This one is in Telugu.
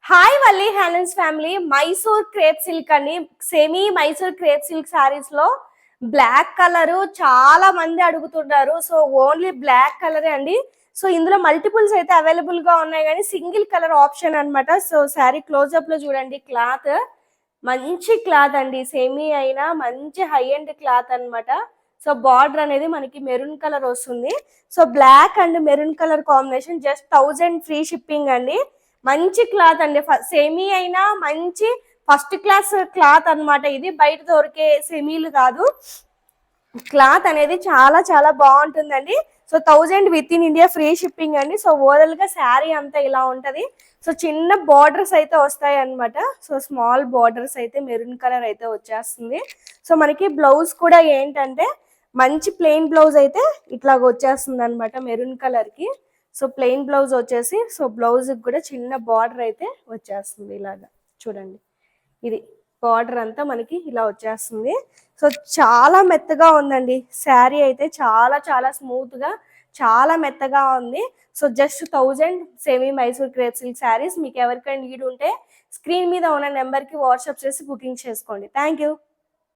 హాయ్ వల్లి హ్యాలెన్స్ ఫ్యామిలీ. మైసూర్ క్రేప్ సిల్క్ అండి, semi Mysore crepe silk saris లో బ్లాక్ కలర్ చాలా మంది అడుగుతున్నారు. సో ఓన్లీ బ్లాక్ కలరే అండి. సో ఇందులో మల్టిపుల్స్ అయితే అవైలబుల్ గా ఉన్నాయి, కానీ సింగిల్ కలర్ ఆప్షన్ అన్నమాట. సో శారీ క్లోజ్అప్ లో చూడండి, క్లాత్ మంచి క్లాత్ అండి, సెమీ అయినా మంచి హై ఎండ్ క్లాత్ అన్నమాట. సో బార్డర్ అనేది మనకి మెరూన్ కలర్ వస్తుంది. So black and maroon colour combination, just 1000 free shipping అండి. మంచి క్లాత్ అండి, సెమీ అయినా మంచి ఫస్ట్ క్లాస్ క్లాత్ అన్నమాట. ఇది బయట దొరికే సెమీలు కాదు, క్లాత్ అనేది చాలా చాలా బాగుంటుందండి. So 1000 with in India free shipping అండి. సో ఓవరాల్ గా శారీ అంతా ఇలా ఉంటది. సో చిన్న బార్డర్స్ అయితే వస్తాయి అన్నమాట. సో స్మాల్ బార్డర్స్ అయితే మెరూన్ కలర్ అయితే వచ్చేస్తుంది. సో మనకి బ్లౌజ్ కూడా ఏంటంటే మంచి ప్లెయిన్ బ్లౌజ్ అయితే ఇట్లాగ వచ్చేస్తుంది అనమాట మెరూన్ కలర్ కి. సో ప్లెయిన్ బ్లౌజ్ వచ్చేసి, సో బ్లౌజ్ కూడా చిన్న బార్డర్ అయితే వచ్చేస్తుంది ఇలాగా. చూడండి, ఇది బార్డర్ అంతా మనకి ఇలా వచ్చేస్తుంది. సో చాలా మెత్తగా ఉందండి శారీ అయితే, చాలా చాలా స్మూత్ గా చాలా మెత్తగా ఉంది. So just 1000 semi Mysore crepe silk saris. మీకు ఎవరికైనా నీడ్ ఉంటే స్క్రీన్ మీద ఉన్న నెంబర్కి వాట్సాప్ చేసి బుకింగ్ చేసుకోండి. Thank you.